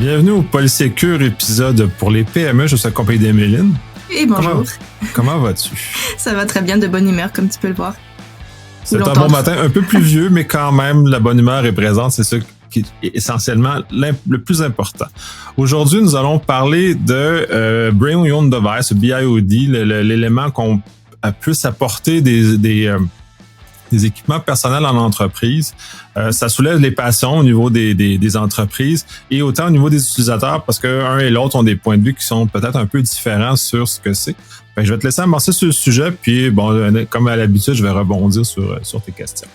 Bienvenue au Polysécure épisode pour les PME. Je suis accompagné d'Emeline. Et bonjour. Comment vas-tu? Ça va très bien, de bonne humeur, comme tu peux le voir. C'est un bon matin, un peu pluvieux, mais quand même, la bonne humeur est présente. C'est ça qui est essentiellement le plus important. Aujourd'hui, nous allons parler de Bring Your Own Device, BYOD, l'élément qu'on puisse apporter des équipements personnels en entreprise. Ça soulève les passions au niveau des entreprises et autant au niveau des utilisateurs parce que un et l'autre ont des points de vue qui sont peut-être un peu différents sur ce que c'est. Je vais te laisser amorcer sur le sujet, puis bon, comme à l'habitude, je vais rebondir sur tes questions.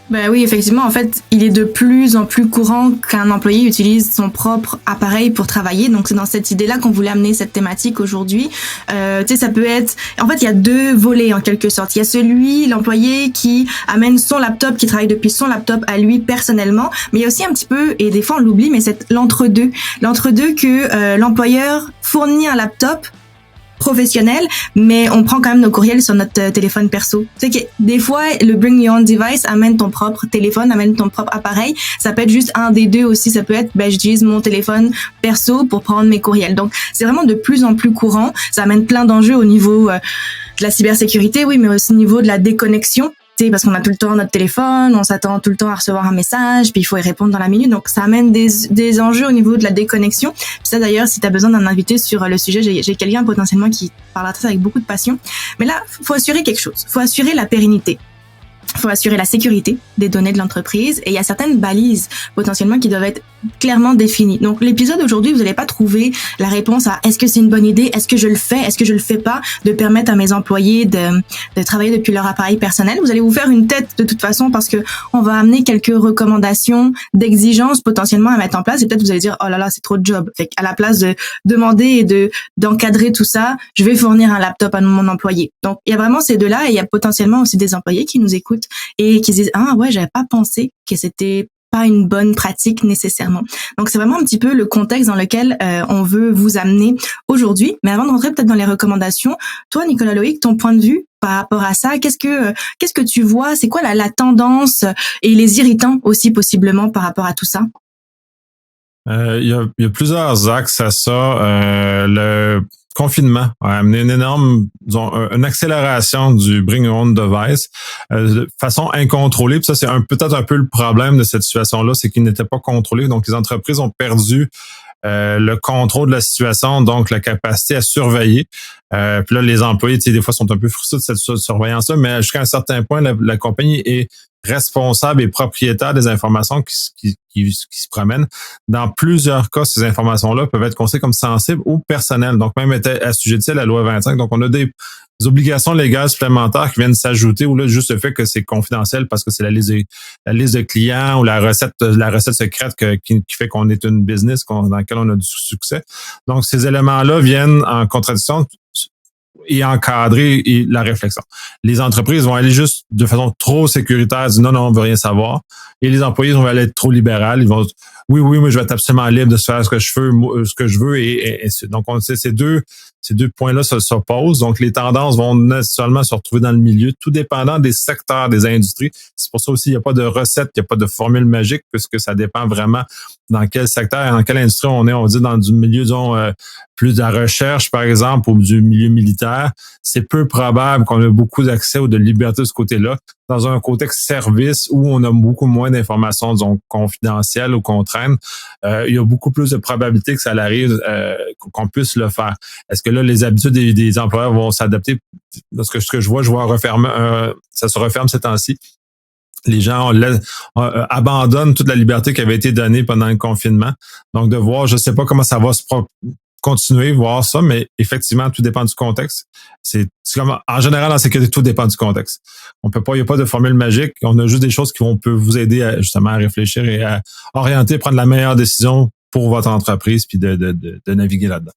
Ben oui, effectivement, en fait, il est de plus en plus courant qu'un employé utilise son propre appareil pour travailler. Donc, c'est dans cette idée-là qu'on voulait amener cette thématique aujourd'hui. Tu sais, ça peut être... En fait, il y a deux volets, en quelque sorte. Il y a l'employé qui amène son laptop, qui travaille depuis son laptop à lui personnellement. Mais il y a aussi un petit peu, et des fois on l'oublie, mais c'est l'entre-deux. L'entre-deux que l'employeur fournit un laptop professionnel, mais on prend quand même nos courriels sur notre téléphone perso. Tu sais que des fois, le Bring Your Own Device amène ton propre téléphone, amène ton propre appareil. Ça peut être juste un des deux aussi. Ça peut être, j'utilise mon téléphone perso pour prendre mes courriels. Donc, c'est vraiment de plus en plus courant. Ça amène plein d'enjeux au niveau de la cybersécurité, oui, mais aussi au niveau de la déconnexion. Parce qu'on a tout le temps notre téléphone, on s'attend tout le temps à recevoir un message, puis il faut y répondre dans la minute. Donc, ça amène des enjeux au niveau de la déconnexion. Puis ça, d'ailleurs, si tu as besoin d'un invité sur le sujet, j'ai quelqu'un potentiellement qui parlera de ça avec beaucoup de passion. Mais là, faut assurer quelque chose. Faut assurer la pérennité. Faut assurer la sécurité des données de l'entreprise et il y a certaines balises potentiellement qui doivent être clairement définies. Donc l'épisode aujourd'hui, vous n'allez pas trouver la réponse à est-ce que c'est une bonne idée, est-ce que je le fais, est-ce que je le fais pas, de permettre à mes employés de travailler depuis leur appareil personnel. Vous allez vous faire une tête de toute façon parce que on va amener quelques recommandations d'exigences potentiellement à mettre en place et peut-être vous allez dire oh là là c'est trop de job. Fait qu'à la place de demander et d'encadrer tout ça, je vais fournir un laptop à mon employé. Donc il y a vraiment ces deux-là et il y a potentiellement aussi des employés qui nous écoutent et qui disent ah ouais j'avais pas pensé que c'était pas une bonne pratique nécessairement. Donc c'est vraiment un petit peu le contexte dans lequel on veut vous amener aujourd'hui. Mais avant de rentrer peut-être dans les recommandations, toi Nicolas Loïc, ton point de vue par rapport à ça, qu'est-ce que tu vois, c'est quoi la tendance et les irritants aussi possiblement par rapport à tout ça? Il y a plusieurs axes à ça. Le confinement a amené une accélération du Bring Your Own Device de façon incontrôlée. Puis ça, c'est peut-être un peu le problème de cette situation-là, c'est qu'il n'était pas contrôlé. Donc, les entreprises ont perdu le contrôle de la situation, donc la capacité à surveiller. Puis là, les employés, tu sais, des fois, sont un peu frustrés de cette surveillance-là, mais jusqu'à un certain point, la compagnie est responsable et propriétaire des informations qui se promènent. Dans plusieurs cas, ces informations-là peuvent être considérées comme sensibles ou personnelles, donc même être assujetties à la loi 25. Donc, on a des obligations légales supplémentaires qui viennent s'ajouter ou là, juste le fait que c'est confidentiel parce que c'est la liste de clients ou la recette secrète qui fait qu'on est une business dans laquelle on a du succès. Donc, ces éléments-là viennent en contradiction et encadrer la réflexion. Les entreprises vont aller juste de façon trop sécuritaire, dire non, on veut rien savoir. Et les employés vont aller être trop libérales. Ils vont dire, oui, moi, je vais être absolument libre de faire ce que je veux. Et donc, ces deux points-là s'opposent. Donc, les tendances vont nécessairement se retrouver dans le milieu, tout dépendant des secteurs, des industries. C'est pour ça aussi, il n'y a pas de recette, il n'y a pas de formule magique, puisque ça dépend vraiment dans quel secteur et dans quelle industrie on est. On dit dans du milieu, disons, plus de la recherche, par exemple, ou du milieu militaire. C'est peu probable qu'on ait beaucoup d'accès ou de liberté de ce côté-là. Dans un contexte service où on a beaucoup moins d'informations, disons, confidentielles ou qu'on traîne, il y a beaucoup plus de probabilité que ça arrive, qu'on puisse le faire. Est-ce que là, les habitudes des employeurs vont s'adapter? Parce que ce que je vois ça se referme ces temps-ci. Les gens abandonnent toute la liberté qui avait été donnée pendant le confinement. Donc, de voir, je ne sais pas comment ça va se continuer, voir ça, mais effectivement, tout dépend du contexte. C'est comme, en général, en sécurité, tout dépend du contexte. Il n'y a pas de formule magique. On a juste des choses qui peuvent vous aider justement à réfléchir et à orienter, prendre la meilleure décision pour votre entreprise puis de naviguer là-dedans.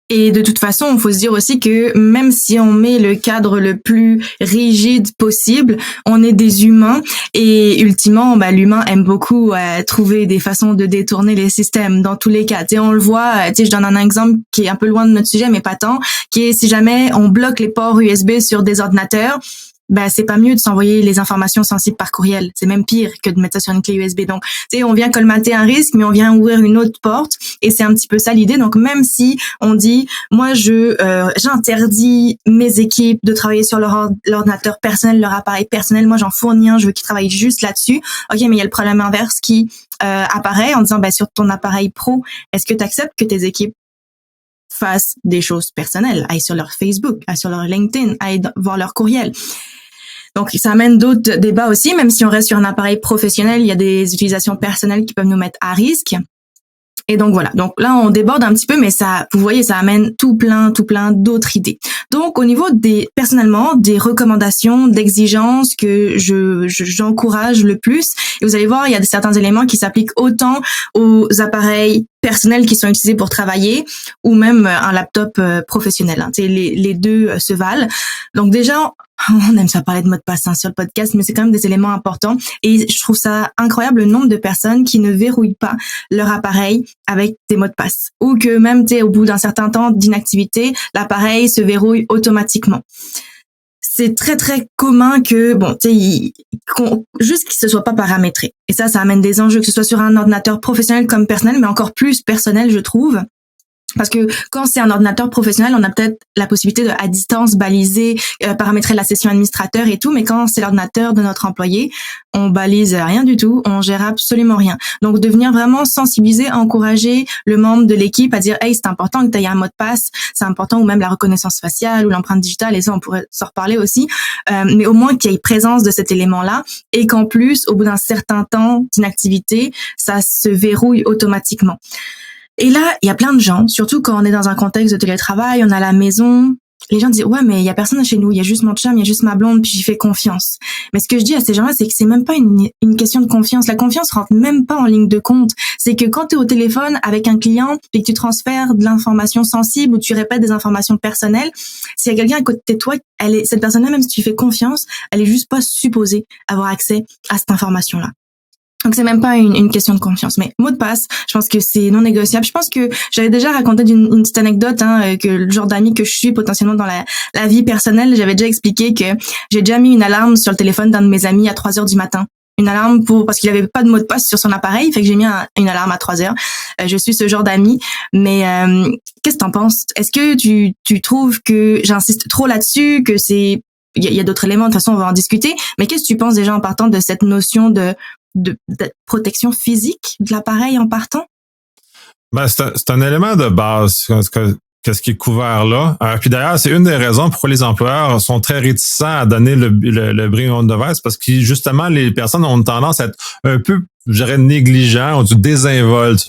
Et de toute façon, il faut se dire aussi que même si on met le cadre le plus rigide possible, on est des humains et ultimement, l'humain aime beaucoup trouver des façons de détourner les systèmes dans tous les cas. Tu sais, on le voit, je donne un exemple qui est un peu loin de notre sujet, mais pas tant, qui est si jamais on bloque les ports USB sur des ordinateurs, ben c'est pas mieux de s'envoyer les informations sensibles par courriel. C'est même pire que de mettre ça sur une clé USB. Donc, tu sais, on vient colmater un risque, mais on vient ouvrir une autre porte. Et c'est un petit peu ça l'idée. Donc, même si on dit, moi, j'interdis mes équipes de travailler sur leur ordinateur personnel, leur appareil personnel. Moi, j'en fournis un. Je veux qu'ils travaillent juste là-dessus. Ok, mais il y a le problème inverse qui apparaît en disant, ben sur ton appareil pro, est-ce que tu acceptes que tes équipes fassent des choses personnelles, aillent sur leur Facebook, aillent sur leur LinkedIn, aillent voir leur courriel. Donc, ça amène d'autres débats aussi, même si on reste sur un appareil professionnel, il y a des utilisations personnelles qui peuvent nous mettre à risque. Et donc voilà. Donc là, on déborde un petit peu, mais ça, vous voyez, ça amène tout plein d'autres idées. Donc au niveau personnellement, des recommandations, d'exigences que j'encourage le plus, et vous allez voir, il y a certains éléments qui s'appliquent autant aux appareils personnels qui sont utilisés pour travailler ou même un laptop professionnel. Hein. Les deux se valent. Donc déjà, on aime ça parler de mot de passe sur le podcast, mais c'est quand même des éléments importants. Et je trouve ça incroyable le nombre de personnes qui ne verrouillent pas leur appareil avec des mots de passe. Ou que même, au bout d'un certain temps d'inactivité, l'appareil se verrouille automatiquement. C'est très, très commun que, juste qu'il se soit pas paramétré. Et ça amène des enjeux, que ce soit sur un ordinateur professionnel comme personnel, mais encore plus personnel, je trouve. Parce que quand c'est un ordinateur professionnel, on a peut-être la possibilité de, à distance, baliser, paramétrer la session administrateur et tout, mais quand c'est l'ordinateur de notre employé, on balise rien du tout, on gère absolument rien. Donc, de venir vraiment sensibiliser, encourager le membre de l'équipe à dire, hey, c'est important que tu aies un mot de passe, c'est important, ou même la reconnaissance faciale ou l'empreinte digitale, et ça, on pourrait s'en reparler aussi, mais au moins qu'il y ait présence de cet élément-là, et qu'en plus, au bout d'un certain temps d'inactivité, ça se verrouille automatiquement. Et là, il y a plein de gens, surtout quand on est dans un contexte de télétravail, on est à la maison, les gens disent, ouais, mais il y a personne chez nous, il y a juste mon chum, il y a juste ma blonde, puis j'y fais confiance. Mais ce que je dis à ces gens-là, c'est que c'est même pas une question de confiance. La confiance rentre même pas en ligne de compte. C'est que quand tu es au téléphone avec un client, puis que tu transfères de l'information sensible ou tu répètes des informations personnelles, s'il y a quelqu'un à côté de toi, cette personne-là, même si tu lui fais confiance, elle est juste pas supposée avoir accès à cette information-là. Donc c'est même pas une question de confiance, mais mot de passe, je pense que c'est non négociable. Je pense que j'avais déjà raconté une petite anecdote, que le genre d'amis que je suis potentiellement dans la vie personnelle, j'avais déjà expliqué que j'ai déjà mis une alarme sur le téléphone d'un de mes amis à 3h du matin. Une alarme parce qu'il avait pas de mot de passe sur son appareil, fait que j'ai mis une alarme à 3h. Je suis ce genre d'ami, mais qu'est-ce que t'en penses? Est-ce que tu trouves que j'insiste trop là-dessus, que c'est il y a d'autres éléments, de toute façon on va en discuter, mais qu'est-ce que tu penses déjà en partant de cette notion de protection physique de l'appareil en partant? Ben, c'est un élément de base qu'est-ce qui est couvert là. Puis d'ailleurs, c'est une des raisons pourquoi les employeurs sont très réticents à donner le bring on device, parce que justement, les personnes ont tendance à être un peu, je dirais, négligents, ont du désinvolte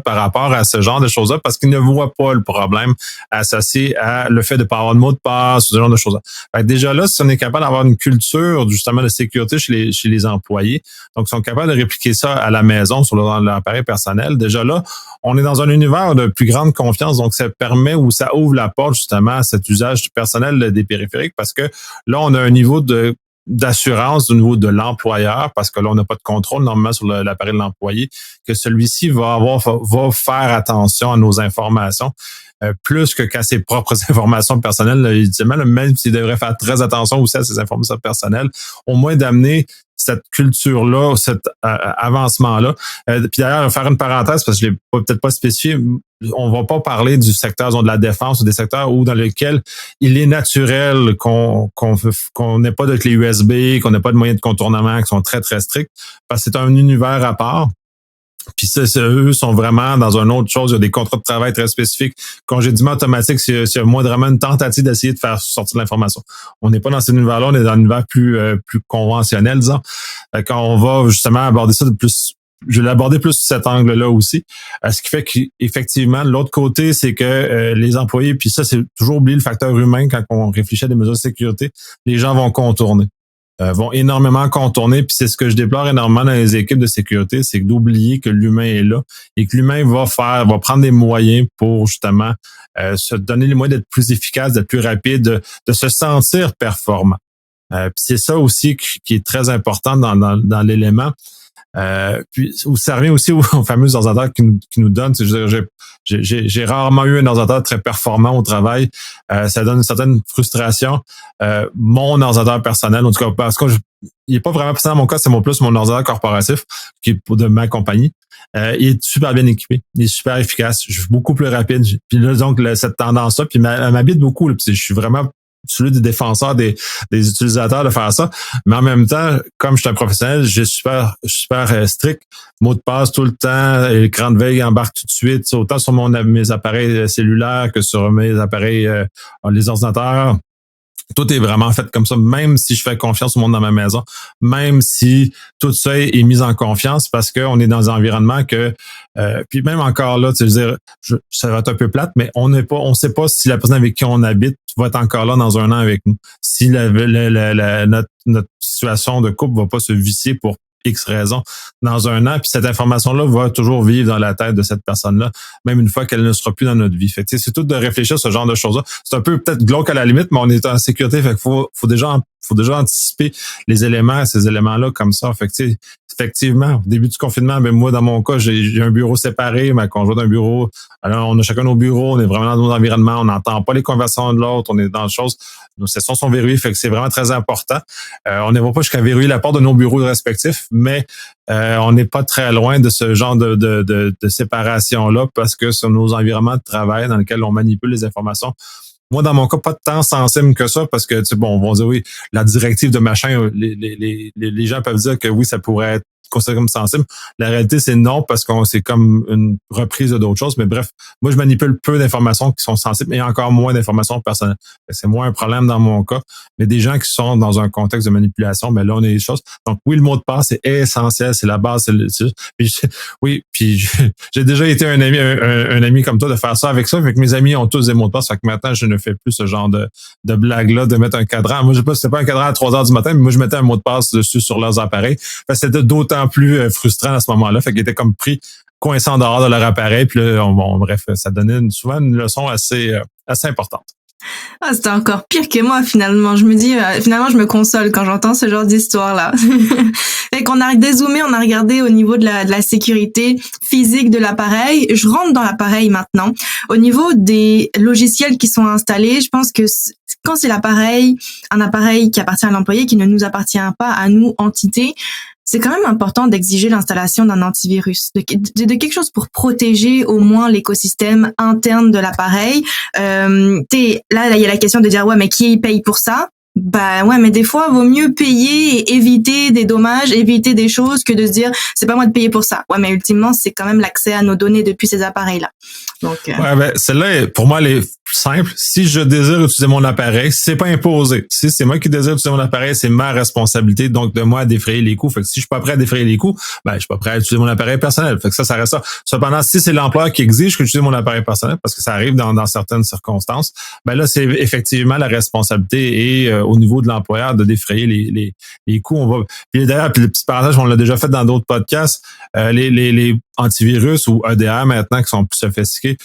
par rapport à ce genre de choses-là, parce qu'ils ne voient pas le problème associé à le fait de ne pas avoir de mot de passe, ce genre de choses-là. Fait que déjà là, si on est capable d'avoir une culture justement de sécurité chez les employés, donc ils sont capables de répliquer ça à la maison sur l'appareil personnel, déjà là, on est dans un univers de plus grande confiance, donc ça permet ou ça ouvre la porte justement à cet usage personnel des périphériques, parce que là, on a un niveau d'assurance au niveau de l'employeur, parce que là, on n'a pas de contrôle normalement sur l'appareil de l'employé, que celui-ci va faire attention à nos informations, plus que qu'à ses propres informations personnelles, ultimement, même s'il devrait faire très attention aussi à ses informations personnelles, au moins d'amener cette culture-là, cet avancement-là. Puis d'ailleurs, faire une parenthèse, parce que je l'ai peut-être pas spécifié, on va pas parler du secteur de la défense ou des secteurs où dans lesquels il est naturel qu'on n'ait pas de clé USB, qu'on n'ait pas de moyens de contournement qui sont très, très stricts, parce que c'est un univers à part. Puis eux sont vraiment dans une autre chose. Il y a des contrats de travail très spécifiques. Congédiement automatique, c'est moindrement une tentative d'essayer de faire sortir l'information. On n'est pas dans cet univers-là, on est dans un univers plus conventionnel, disons. Quand on va justement aborder ça de plus, je vais l'aborder plus sous cet angle-là aussi. Ce qui fait qu'effectivement, l'autre côté, c'est que les employés, puis ça, c'est toujours oublier le facteur humain quand on réfléchit à des mesures de sécurité, les gens vont contourner. Vont énormément contourner, puis c'est ce que je déplore énormément dans les équipes de sécurité, c'est d'oublier que l'humain est là et que l'humain va prendre des moyens pour justement se donner les moyens d'être plus efficace, d'être plus rapide, de se sentir performant. Puis c'est ça aussi qui est très important dans l'élément. Puis ça revient aussi aux fameux ordinateurs qui nous donnent. J'ai rarement eu un ordinateur très performant au travail. Ça donne une certaine frustration. Mon ordinateur personnel, en tout cas, parce que il est pas vraiment personnel dans mon cas, c'est mon ordinateur corporatif qui est de ma compagnie. Il est super bien équipé, il est super efficace, je suis beaucoup plus rapide. Puis là, donc cette tendance-là, puis elle m'habite beaucoup. Là, puis je suis vraiment celui des défenseurs des utilisateurs de faire ça. Mais en même temps, comme je suis un professionnel, j'ai super strict. Mot de passe tout le temps, écran de veille embarque tout de suite, autant sur mes appareils cellulaires que sur mes appareils, les ordinateurs. Tout est vraiment fait comme ça, même si je fais confiance au monde dans ma maison, même si tout ça est mis en confiance parce qu'on est dans un environnement que, puis même encore là, tu veux dire, ça va être un peu plate, mais on sait pas si la personne avec qui on habite va être encore là dans un an avec nous. Si notre situation de couple va pas se vicier pour X raisons dans un an, puis cette information-là va toujours vivre dans la tête de cette personne-là, même une fois qu'elle ne sera plus dans notre vie. Fait que c'est tout de réfléchir à ce genre de choses-là. C'est un peu peut-être glauque à la limite, mais on est en sécurité, fait qu'il faut déjà anticiper ces éléments-là comme ça. Fait que effectivement, au début du confinement, ben moi, dans mon cas, j'ai un bureau séparé, ma conjointe a un bureau. Alors, on a chacun nos bureaux, on est vraiment dans nos environnements, on n'entend pas les conversations de l'autre, on est dans les choses. Nos sessions sont verrouillées, fait que c'est vraiment très important. On ne va pas jusqu'à verrouiller la porte de nos bureaux respectifs, mais on n'est pas très loin de ce genre de séparation-là parce que c'est nos environnements de travail dans lesquels on manipule les informations. Moi, dans mon cas, pas de temps sensible que ça parce que, on va dire, oui, la directive de machin, les gens peuvent dire que oui, ça pourrait être considéré comme sensible. La réalité, c'est non parce qu'on c'est comme une reprise d'autres choses. Mais bref, moi, je manipule peu d'informations qui sont sensibles et encore moins d'informations personnelles. C'est moins un problème dans mon cas. Mais des gens qui sont dans un contexte de manipulation, ben là, on a des choses. Donc, oui, le mot de passe, c'est essentiel, c'est la base. Puis j'ai déjà été un ami comme toi de faire ça avec ça. Fait que mes amis ont tous des mots de passe. Fait que maintenant, je ne fais plus ce genre de blague-là, de mettre un cadran. Moi, je sais pas, c'était pas un cadran à 3 heures du matin, mais moi, je mettais un mot de passe dessus sur leurs appareils. Fait que c'était d'autant plus frustrant à ce moment-là. Fait qu'ils étaient comme pris coincés en dehors de leur appareil. Puis là, bref, ça donnait souvent une leçon assez importante. Ah, c'était encore pire que moi, finalement. Je me dis, finalement, je me console quand j'entends ce genre d'histoire-là. Fait qu'on a dézoomé, on a regardé au niveau de la sécurité physique de l'appareil. Je rentre dans l'appareil maintenant. Au niveau des logiciels qui sont installés, je pense que quand c'est un appareil qui appartient à l'employé, qui ne nous appartient pas à nous, entité, c'est quand même important d'exiger l'installation d'un antivirus, de quelque chose pour protéger au moins l'écosystème interne de l'appareil. Là, il y a la question de dire, ouais, mais qui paye pour ça? Bah ouais, mais des fois, vaut mieux payer et éviter des dommages, éviter des choses que de se dire, c'est pas moi de payer pour ça. Ouais, mais ultimement, c'est quand même l'accès à nos données depuis ces appareils-là. Donc, ouais, ben, celle-là, pour moi, elle est simple. Si je désire utiliser mon appareil, c'est pas imposé. Si c'est moi qui désire utiliser mon appareil, c'est ma responsabilité. Donc, de moi à défrayer les coûts. Fait que si je suis pas prêt à défrayer les coûts, ben, je suis pas prêt à utiliser mon appareil personnel. Fait que ça reste ça. Cependant, si c'est l'employeur qui exige que j'utilise mon appareil personnel, parce que ça arrive dans certaines circonstances, ben là, c'est effectivement la responsabilité et au niveau de l'employeur de défrayer les coûts. Puis d'ailleurs, puis le petit partage, on l'a déjà fait dans d'autres podcasts, les antivirus ou EDR maintenant qui sont plus sophistiqués,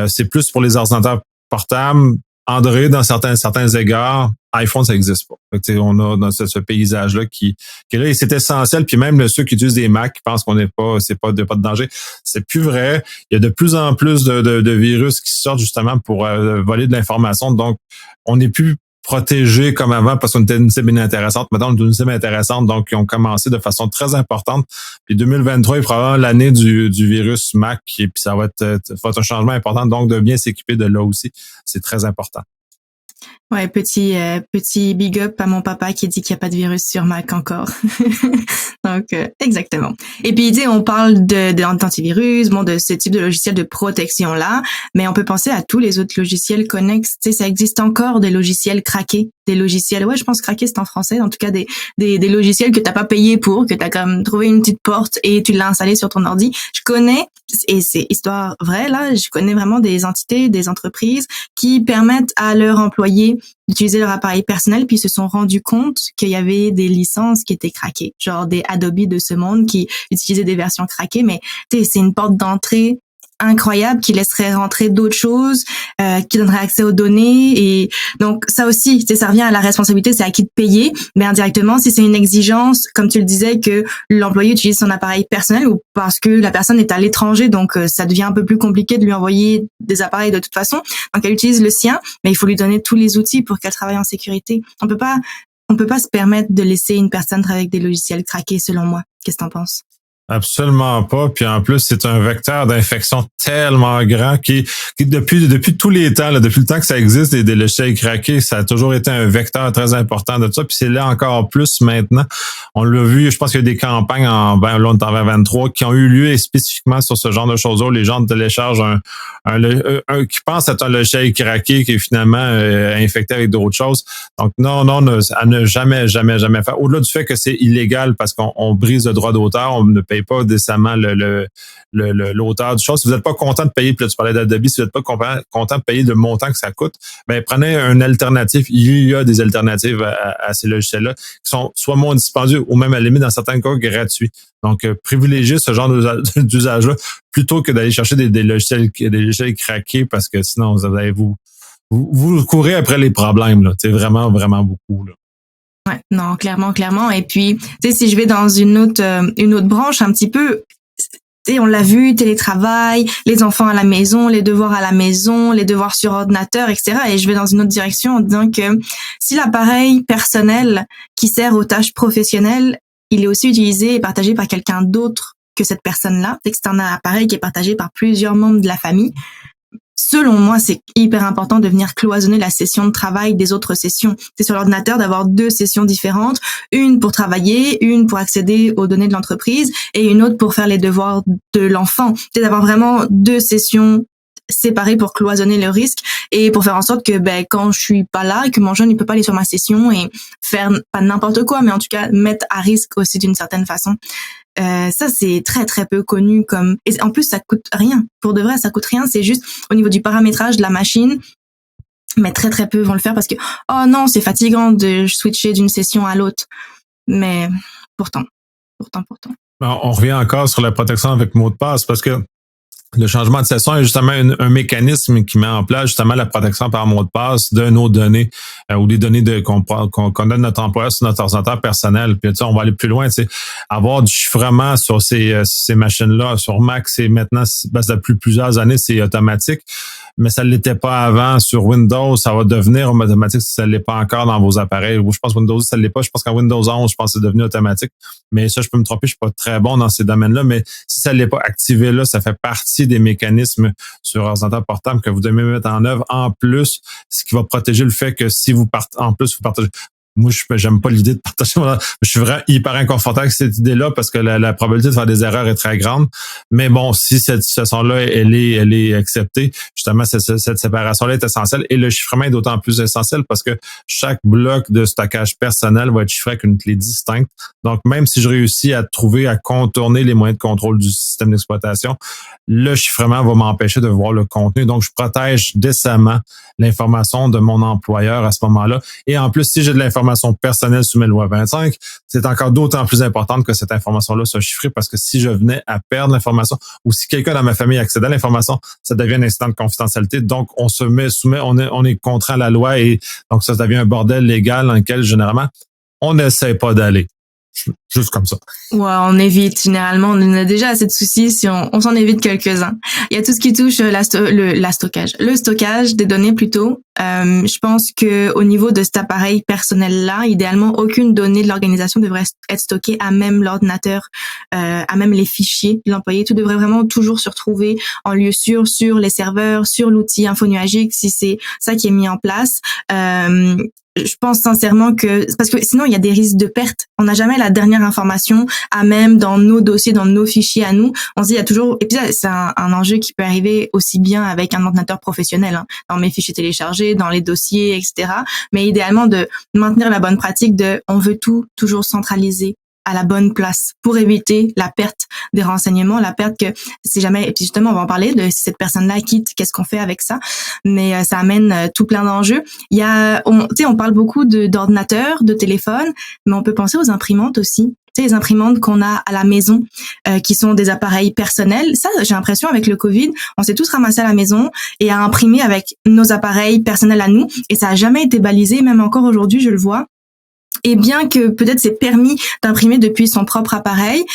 c'est plus pour les ordinateurs portables. Android, dans certains égards, iPhone, ça n'existe pas. Fait que, on a dans ce paysage-là qui est là et c'est essentiel. Puis même ceux qui utilisent des Mac qui pensent qu'on n'est pas, c'est pas de danger, c'est plus vrai. Il y a de plus en plus de virus qui sortent justement pour voler de l'information. Donc, on n'est plus protégé comme avant parce qu'on était une cible inintéressante. Maintenant, on est une cible intéressante, donc ils ont commencé de façon très importante. Puis 2023 est probablement l'année du virus Mac, et puis ça va être un changement important, donc de bien s'équiper de là aussi, c'est très important. Ouais, petit big up à mon papa qui dit qu'il n'y a pas de virus sur Mac encore. Donc, exactement. Et puis, on parle d'antivirus, de ce type de logiciel de protection-là, mais on peut penser à tous les autres logiciels connexes. Ça existe encore des logiciels craqués, des logiciels, ouais, je pense craquer c'est en français, en tout cas des logiciels que t'as pas payé pour, que t'as comme trouvé une petite porte et tu l'as installé sur ton ordi. Je connais, et c'est histoire vraie là, je connais vraiment des entités, des entreprises qui permettent à leurs employés d'utiliser leur appareil personnel, puis ils se sont rendus compte qu'il y avait des licences qui étaient craquées, genre des Adobe de ce monde qui utilisaient des versions craquées, mais c'est une porte d'entrée incroyable qui laisserait rentrer d'autres choses, qui donnerait accès aux données. Et donc ça aussi, ça revient à la responsabilité, c'est à qui de payer. Mais indirectement, si c'est une exigence, comme tu le disais, que l'employé utilise son appareil personnel ou parce que la personne est à l'étranger, donc ça devient un peu plus compliqué de lui envoyer des appareils de toute façon. Donc elle utilise le sien, mais il faut lui donner tous les outils pour qu'elle travaille en sécurité. On peut pas se permettre de laisser une personne travailler avec des logiciels craqués, selon moi. Qu'est-ce que t'en penses? Absolument pas. Puis en plus, c'est un vecteur d'infection tellement grand qui depuis tous les temps, là, depuis le temps que ça existe, des logiciels craqués, ça a toujours été un vecteur très important de ça. Puis c'est là encore plus maintenant. On l'a vu, je pense qu'il y a des campagnes en 2023 qui ont eu lieu spécifiquement sur ce genre de choses-là. Les gens téléchargent un qui pense être un logiciel craqué qui est finalement infecté avec d'autres choses. Donc non, à ne jamais faire. Au-delà du fait que c'est illégal parce qu'on brise le droit d'auteur, on ne paye pas décemment l'auteur du chose. Si vous n'êtes pas content de payer, puis là, tu parlais d'Adobe, si vous n'êtes pas content de payer le montant que ça coûte, ben prenez une alternative. Il y a des alternatives à ces logiciels-là qui sont soit moins dispendieux ou même à la limite dans certains cas gratuits. Donc, privilégiez ce genre d'usage-là plutôt que d'aller chercher des logiciels craqués parce que sinon, vous courez après les problèmes, là. C'est vraiment, vraiment beaucoup, là. Ouais, non, clairement. Et puis, tu sais, si je vais dans une autre branche un petit peu, tu sais, on l'a vu, télétravail, les enfants à la maison, les devoirs à la maison, les devoirs sur ordinateur, etc. Et je vais dans une autre direction en disant que si l'appareil personnel qui sert aux tâches professionnelles, il est aussi utilisé et partagé par quelqu'un d'autre que cette personne-là, c'est que c'est un appareil qui est partagé par plusieurs membres de la famille. Selon moi, c'est hyper important de venir cloisonner la session de travail des autres sessions. C'est sur l'ordinateur d'avoir 2 sessions différentes, une pour travailler, une pour accéder aux données de l'entreprise et une autre pour faire les devoirs de l'enfant. C'est d'avoir vraiment 2 sessions séparées pour cloisonner le risque et pour faire en sorte que quand je suis pas là et que mon jeune il peut pas aller sur ma session et faire pas n'importe quoi, mais en tout cas mettre à risque aussi d'une certaine façon. Ça c'est très très peu connu comme, et en plus ça coûte rien, pour de vrai ça coûte rien, c'est juste au niveau du paramétrage de la machine, mais très très peu vont le faire parce que oh non c'est fatigant de switcher d'une session à l'autre, mais pourtant. On revient encore sur la protection avec mot de passe parce que le changement de session est justement un mécanisme qui met en place justement la protection par mot de passe de nos données ou des données qu'on donne notre employeur sur notre ordinateur personnel. Puis on va aller plus loin, avoir du chiffrement sur ces machines-là. Sur Mac, c'est maintenant, depuis plusieurs années, c'est automatique. Mais ça ne l'était pas avant. Sur Windows, ça va devenir automatique si ça ne l'est pas encore dans vos appareils. Je pense que Windows, ça ne l'est pas. Je pense qu'en Windows 11, je pense que c'est devenu automatique. Mais ça, je peux me tromper, je suis pas très bon dans ces domaines-là. Mais si ça ne l'est pas activé là, ça fait partie des mécanismes sur ordinateur portable que vous devez mettre en œuvre. En plus, ce qui va protéger le fait que si vous partez, en plus, vous partagez. Moi, j'aime pas l'idée de partager. Je suis vraiment hyper inconfortable avec cette idée-là parce que la probabilité de faire des erreurs est très grande. Mais bon, si cette situation-là, elle est acceptée, justement, cette séparation-là est essentielle. Et le chiffrement est d'autant plus essentiel parce que chaque bloc de stockage personnel va être chiffré avec une clé distincte. Donc, même si je réussis à contourner les moyens de contrôle du système d'exploitation, le chiffrement va m'empêcher de voir le contenu. Donc, je protège décemment l'information de mon employeur à ce moment-là. Et en plus, si j'ai de l'information personnelle sous mes lois 25, c'est encore d'autant plus important que cette information-là soit chiffrée parce que si je venais à perdre l'information ou si quelqu'un dans ma famille accède à l'information, ça devient un incident de confidentialité. Donc, on se soumet, on est contraint à la loi et donc ça devient un bordel légal dans lequel, généralement, on n'essaie pas d'aller. Juste comme ça. Ouais, on évite. Généralement, on a déjà assez de soucis si on s'en évite quelques-uns. Il y a tout ce qui touche le stockage des données plutôt. Je pense que au niveau de cet appareil personnel-là, idéalement, aucune donnée de l'organisation devrait être stockée à même l'ordinateur, à même les fichiers de l'employé. Tout devrait vraiment toujours se retrouver en lieu sûr sur les serveurs, sur l'outil infonuagique, si c'est ça qui est mis en place. Je pense sincèrement que, parce que sinon il y a des risques de perte. On n'a jamais la dernière information à même dans nos dossiers, dans nos fichiers à nous. On se dit il y a toujours, et puis c'est un enjeu qui peut arriver aussi bien avec un ordinateur professionnel, hein, dans mes fichiers téléchargés, dans les dossiers, etc. Mais idéalement de maintenir la bonne pratique on veut tout toujours centraliser à la bonne place pour éviter la perte des renseignements, la perte que si jamais, et puis justement on va en parler de si cette personne-là quitte, qu'est-ce qu'on fait avec ça, mais ça amène tout plein d'enjeux. Il y a, on parle beaucoup d'ordinateurs, de téléphones, mais on peut penser aux imprimantes aussi. Tu sais, les imprimantes qu'on a à la maison, qui sont des appareils personnels. Ça, j'ai l'impression, avec le Covid, on s'est tous ramassés à la maison et à imprimer avec nos appareils personnels à nous. Et ça a jamais été balisé, même encore aujourd'hui, je le vois. Et bien que peut-être c'est permis d'imprimer depuis son propre appareil,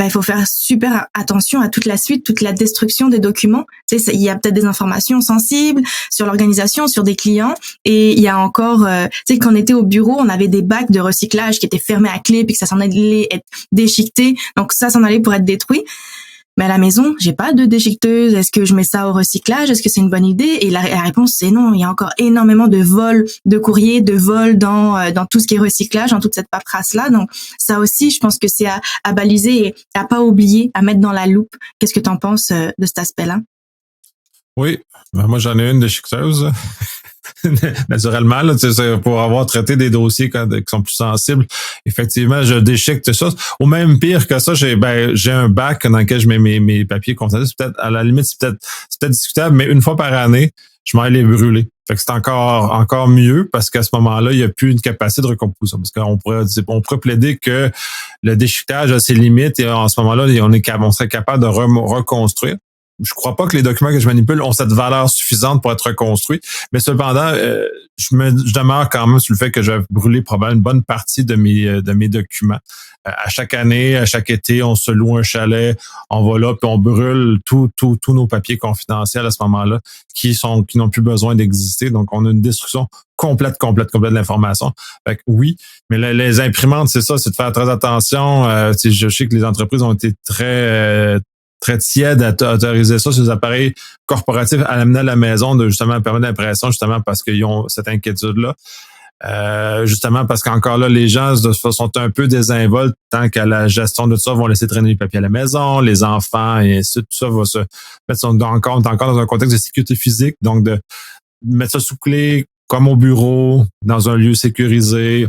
il faut faire super attention à toute la suite, toute la destruction des documents. Tu sais, il y a peut-être des informations sensibles sur l'organisation, sur des clients. Et il y a encore, tu sais, quand on était au bureau, on avait des bacs de recyclage qui étaient fermés à clé puis que ça s'en allait être déchiqueté. Donc ça s'en allait pour être détruit. Mais à la maison, j'ai pas de déchiqueteuse. Est-ce que je mets ça au recyclage? Est-ce que c'est une bonne idée? Et la réponse, c'est non. Il y a encore énormément de vols de courrier, de vols dans tout ce qui est recyclage, dans toute cette paperasse-là. Donc, ça aussi, je pense que c'est à baliser et à pas oublier, à mettre dans la loupe. Qu'est-ce que tu en penses de cet aspect-là? Oui. Moi, j'en ai une déchiqueteuse. Naturellement, là, pour avoir traité des dossiers qui sont plus sensibles, effectivement, je déchiquete ça. Ou même pire que ça, j'ai un bac dans lequel je mets mes papiers confidentiels. C'est peut-être, à la limite, c'est peut-être discutable, mais une fois par année, je m'en les brûler. Fait que c'est encore mieux parce qu'à ce moment-là, il n'y a plus une capacité de recomposition. Parce qu'on pourrait plaider que le déchiquetage a ses limites et en ce moment-là, on serait capable de reconstruire. Je crois pas que les documents que je manipule ont cette valeur suffisante pour être reconstruits, mais cependant, je demeure quand même sur le fait que je vais brûler probablement une bonne partie de mes documents. À chaque année, à chaque été, on se loue un chalet, on va là puis on brûle tous nos papiers confidentiels à ce moment-là qui n'ont plus besoin d'exister. Donc, on a une destruction complète de l'information. Fait que oui, mais les imprimantes, c'est ça, c'est de faire très attention. Je sais que les entreprises ont été très tiède à autoriser ça sur les appareils corporatifs à l'amener à la maison de justement permettre l'impression, justement parce qu'ils ont cette inquiétude-là. Justement parce qu'encore là, les gens sont un peu désinvoltes tant qu'à la gestion de tout ça, vont laisser traîner les papiers à la maison, les enfants et ainsi tout ça va se mettre encore dans un contexte de sécurité physique, donc de mettre ça sous clé comme au bureau, dans un lieu sécurisé,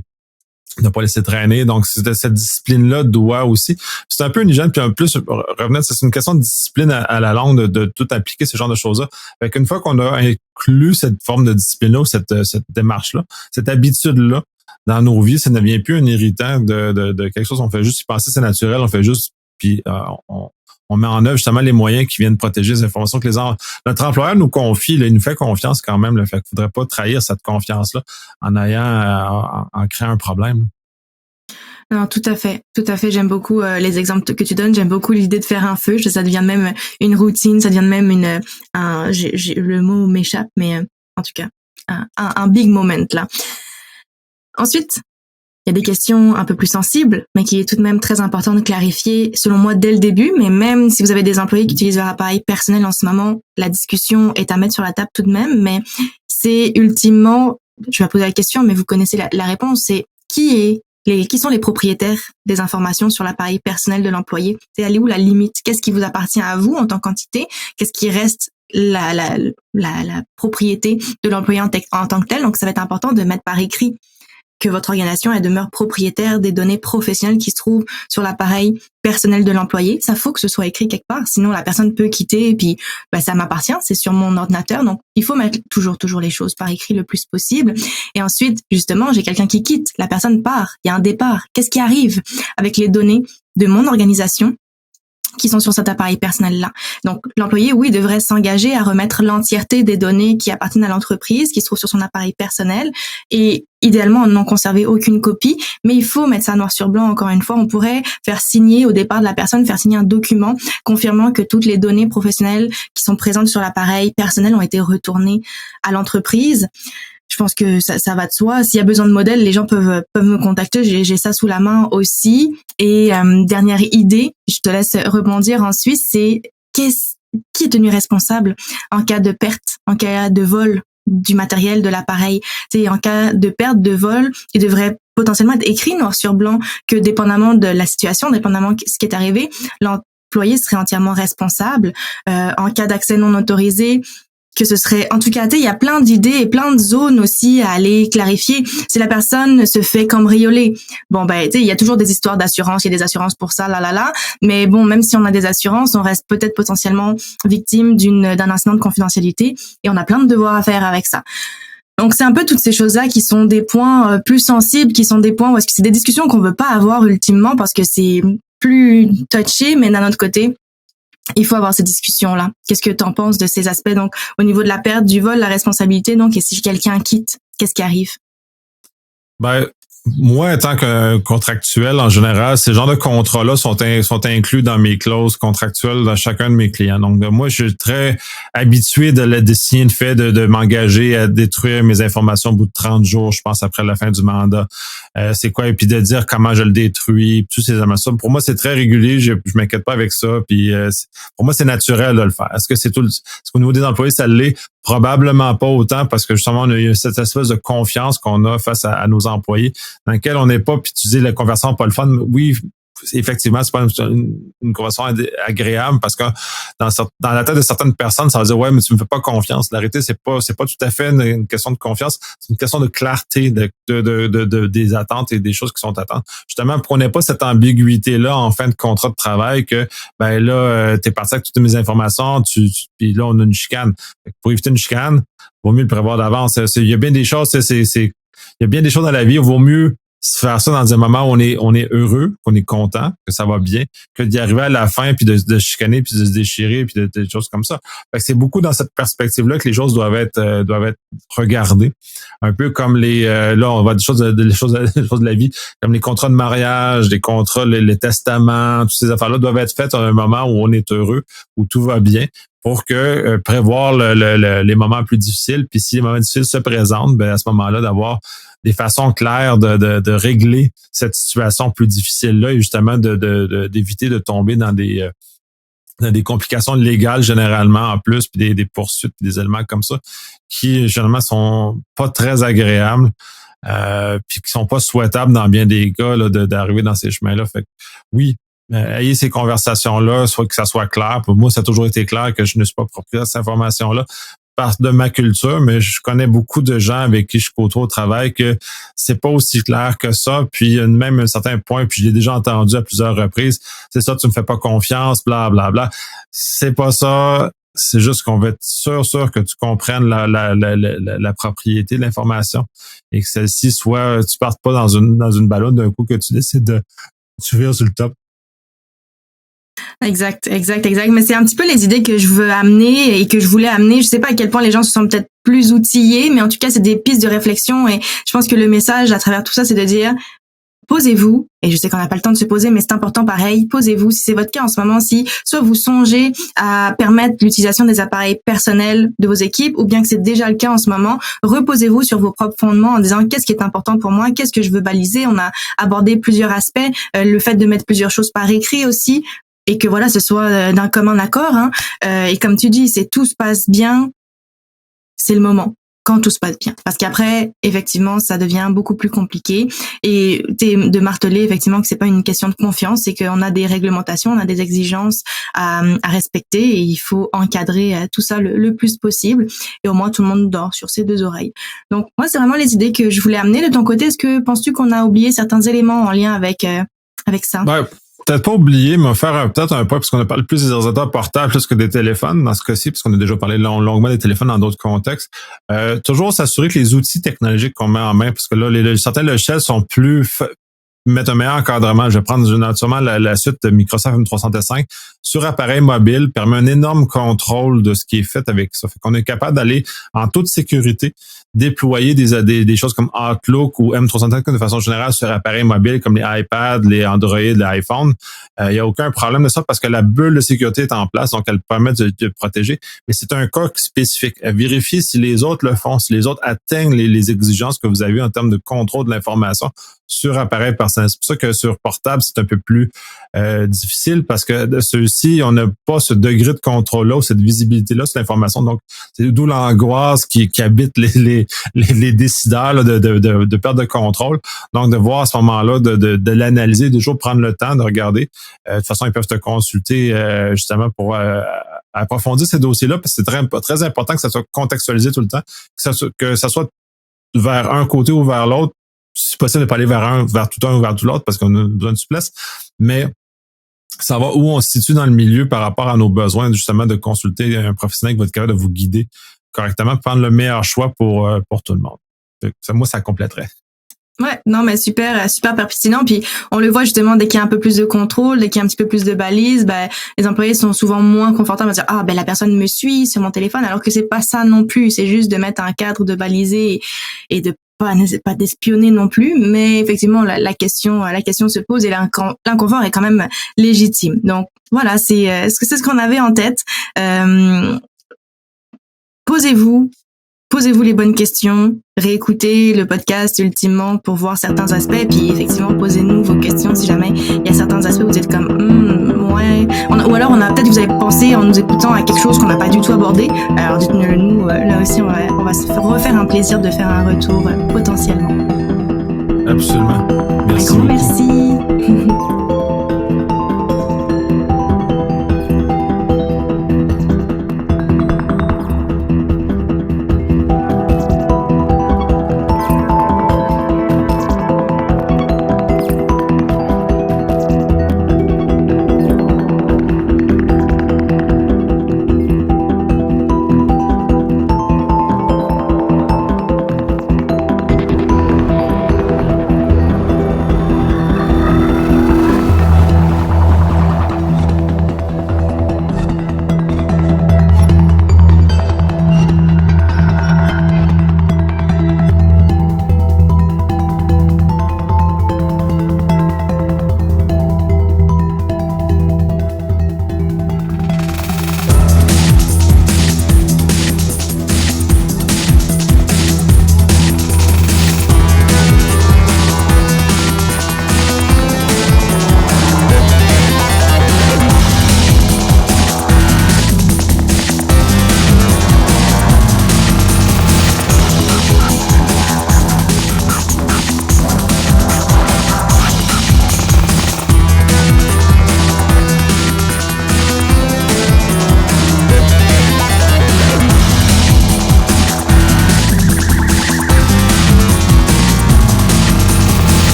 ne pas laisser traîner. Donc, cette discipline-là doit aussi. C'est un peu une hygiène, puis en plus, revenir, c'est une question de discipline à la longue de tout appliquer ce genre de choses-là. Fait qu'une fois qu'on a inclus cette forme de discipline-là ou cette démarche-là, cette habitude-là dans nos vies, ça ne devient plus un irritant de quelque chose. On fait juste y penser, c'est naturel, on fait juste, puis on met en œuvre justement les moyens qui viennent protéger les informations que notre employeur nous confie, là, il nous fait confiance quand même. Là, fait qu'il faudrait pas trahir cette confiance-là en créant un problème. Non, tout à fait. J'aime beaucoup les exemples que tu donnes. J'aime beaucoup l'idée de faire un feu. Ça devient même une routine. Ça devient même le mot m'échappe, mais en tout cas, un big moment là. Ensuite, il y a des questions un peu plus sensibles, mais qui est tout de même très important de clarifier, selon moi, dès le début. Mais même si vous avez des employés qui utilisent leur appareil personnel en ce moment, la discussion est à mettre sur la table tout de même. Mais c'est ultimement, je vais poser la question, mais vous connaissez la réponse, c'est qui sont les propriétaires des informations sur l'appareil personnel de l'employé? C'est aller où la limite? Qu'est-ce qui vous appartient à vous en tant qu'entité? Qu'est-ce qui reste la propriété de l'employé en tant que tel? Donc, ça va être important de mettre par écrit que votre organisation, elle demeure propriétaire des données professionnelles qui se trouvent sur l'appareil personnel de l'employé. Ça faut que ce soit écrit quelque part, sinon la personne peut quitter et puis ça m'appartient, c'est sur mon ordinateur. Donc il faut mettre toujours les choses par écrit le plus possible. Et ensuite, justement, j'ai quelqu'un qui quitte, la personne part, il y a un départ. Qu'est-ce qui arrive avec les données de mon organisation qui sont sur cet appareil personnel-là? Donc, l'employé, oui, devrait s'engager à remettre l'entièreté des données qui appartiennent à l'entreprise, qui se trouvent sur son appareil personnel, et idéalement, n'en conserver aucune copie, mais il faut mettre ça noir sur blanc. Encore une fois, on pourrait faire signer au départ de la personne, faire signer un document confirmant que toutes les données professionnelles qui sont présentes sur l'appareil personnel ont été retournées à l'entreprise. Je pense que ça va de soi. S'il y a besoin de modèles, les gens peuvent me contacter. J'ai ça sous la main aussi. Et dernière idée, je te laisse rebondir ensuite, c'est qui est tenu responsable en cas de perte, en cas de vol du matériel de l'appareil. C'est en cas de perte, de vol, il devrait potentiellement être écrit noir sur blanc que dépendamment de la situation, dépendamment de ce qui est arrivé, l'employé serait entièrement responsable. En cas d'accès non autorisé, que ce serait, en tout cas, il y a plein d'idées et plein de zones aussi à aller clarifier. Si la personne se fait cambrioler, il y a toujours des histoires d'assurance, il y a des assurances pour ça, mais bon, même si on a des assurances, on reste peut-être potentiellement victime d'un incident de confidentialité et on a plein de devoirs à faire avec ça. Donc c'est un peu toutes ces choses-là qui sont des points plus sensibles, qui sont des points où est-ce que c'est des discussions qu'on veut pas avoir ultimement parce que c'est plus touché, mais d'un autre côté, il faut avoir ces discussions-là. Qu'est-ce que tu en penses de ces aspects? Donc, au niveau de la perte, du vol, la responsabilité, donc, et si quelqu'un quitte, qu'est-ce qui arrive? Ben, moi, en tant que contractuel, en général, ces genres de contrats-là sont inclus dans mes clauses contractuelles de chacun de mes clients. Donc, moi, je suis très habitué de signer le fait de m'engager à détruire mes informations au bout de 30 jours, je pense, après la fin du mandat. C'est quoi? Et puis de dire comment je le détruis, tous ces éléments. Pour moi, c'est très régulier. Je m'inquiète pas avec ça. Puis pour moi, c'est naturel de le faire. Est-ce qu'au niveau des employés, ça l'est? Probablement pas autant parce que justement, on a eu cette espèce de confiance qu'on a face à nos employés dans lequel on n'est pas, puis tu dis la conversation pas le fun. Oui, effectivement, c'est pas une conversation agréable parce que dans la tête de certaines personnes, ça va dire ouais, mais tu me fais pas confiance. La réalité, c'est pas tout à fait une question de confiance, c'est une question de clarté des attentes et des choses qui sont attentes. Justement, prenez pas cette ambiguïté-là en fin de contrat de travail que ben là, t'es parti avec toutes mes informations, puis là, on a une chicane. Pour éviter une chicane, vaut mieux le prévoir d'avance. Il y a bien des choses, il y a bien des choses dans la vie, il vaut mieux se faire ça dans un moment où on est heureux, qu'on est content, que ça va bien, que d'y arriver à la fin puis de chicaner puis de se déchirer puis des choses comme ça. Fait que c'est beaucoup dans cette perspective-là que les choses doivent être regardées. Un peu comme là on va des choses de la vie, comme les contrats de mariage, les contrats, les testaments, toutes ces affaires-là doivent être faites à un moment où on est heureux, où tout va bien, pour que prévoir les moments plus difficiles. Puis si les moments difficiles se présentent, ben à ce moment-là, d'avoir des façons claires de régler cette situation plus difficile-là et justement d'éviter de tomber dans des complications légales généralement en plus, puis des poursuites, puis des éléments comme ça, qui généralement sont pas très agréables. Puis qui sont pas souhaitables dans bien des cas là, d'arriver dans ces chemins-là. Fait que oui, ayez ces conversations-là, soit que ça soit clair. Pour moi, ça a toujours été clair que je ne suis pas propriétaire de cette information-là par de ma culture, mais je connais beaucoup de gens avec qui je côtoie au travail que c'est pas aussi clair que ça. Puis même un certain point, puis je l'ai déjà entendu à plusieurs reprises, c'est ça, tu me fais pas confiance, bla bla bla. C'est pas ça. C'est juste qu'on veut être sûr que tu comprennes la propriété de l'information et que celle-ci soit, tu partes pas dans une ballonne d'un coup que tu décides de vires sur le top. Exact. Mais c'est un petit peu les idées que je veux amener et que je voulais amener. Je sais pas à quel point les gens se sont peut-être plus outillés, mais en tout cas, c'est des pistes de réflexion et je pense que le message à travers tout ça, c'est de dire posez-vous, et je sais qu'on n'a pas le temps de se poser, mais c'est important pareil, posez-vous, si c'est votre cas en ce moment, si soit vous songez à permettre l'utilisation des appareils personnels de vos équipes, ou bien que c'est déjà le cas en ce moment, reposez-vous sur vos propres fondements en disant qu'est-ce qui est important pour moi, qu'est-ce que je veux baliser. On a abordé plusieurs aspects, le fait de mettre plusieurs choses par écrit aussi, et que voilà, ce soit d'un commun accord, hein. Et comme tu dis, c'est tout se passe bien, c'est le moment. Quand tout se passe bien. Parce qu'après, effectivement, ça devient beaucoup plus compliqué. Et de marteler, effectivement, que c'est pas une question de confiance, c'est qu'on a des réglementations, on a des exigences à respecter et il faut encadrer tout ça le plus possible. Et au moins, tout le monde dort sur ses deux oreilles. Donc, moi, c'est vraiment les idées que je voulais amener. De ton côté, penses-tu qu'on a oublié certains éléments en lien avec ça? Ouais. Peut-être pas oublier, mais faire peut-être un point, parce qu'on a parlé plus des ordinateurs portables plus que des téléphones dans ce cas-ci, parce qu'on a déjà parlé longuement des téléphones dans d'autres contextes. Toujours s'assurer que les outils technologiques qu'on met en main, parce que là, certains logiciels sont mettre un meilleur encadrement. Je vais prendre sûrement la suite Microsoft M365 sur appareil mobile, permet un énorme contrôle de ce qui est fait avec ça. Fait qu'on est capable d'aller en toute sécurité déployer des choses comme Outlook ou M365 de façon générale sur appareil mobile comme les iPads, les Android, les iPhones. Il n'y a aucun problème de ça parce que la bulle de sécurité est en place, donc elle permet de protéger. Mais c'est un cas spécifique. Vérifiez si les autres le font, si les autres atteignent les exigences que vous avez en termes de contrôle de l'information sur appareil personnel. C'est pour ça que sur portable, c'est un peu plus difficile parce que de ceux-ci, on n'a pas ce degré de contrôle-là ou cette visibilité-là sur l'information. Donc, c'est d'où l'angoisse qui habite les décideurs là, de perte de contrôle. Donc, de voir à ce moment-là, de l'analyser, de toujours prendre le temps de regarder. De toute façon, ils peuvent te consulter justement pour approfondir ces dossiers-là parce que c'est très important que ça soit contextualisé tout le temps, que ça soit vers un côté ou vers l'autre. Si possible, de pas aller vers tout un ou vers tout l'autre parce qu'on a besoin de souplesse, mais savoir où on se situe dans le milieu par rapport à nos besoins, justement, de consulter un professionnel qui va être capable de vous guider correctement, prendre le meilleur choix pour tout le monde. Moi, ça compléterait. Ouais, non, mais super pertinent. Puis on le voit justement dès qu'il y a un peu plus de contrôle, dès qu'il y a un petit peu plus de balises, les employés sont souvent moins confortables à dire la personne me suit sur mon téléphone, alors que c'est pas ça non plus. C'est juste de mettre un cadre, de baliser et de pas d'espionner non plus. Mais effectivement, la question se pose et l'inconfort est quand même légitime. Donc voilà, c'est ce qu'on avait en tête. Posez-vous les bonnes questions, réécoutez le podcast ultimement pour voir certains aspects, puis effectivement, posez-nous vos questions si jamais il y a certains aspects où vous êtes comme ouais, ou alors vous avez pensé en nous écoutant à quelque chose qu'on n'a pas du tout abordé. Alors dites-le nous, là aussi on va se refaire un plaisir de faire un retour potentiellement. Absolument. Merci. Un grand merci.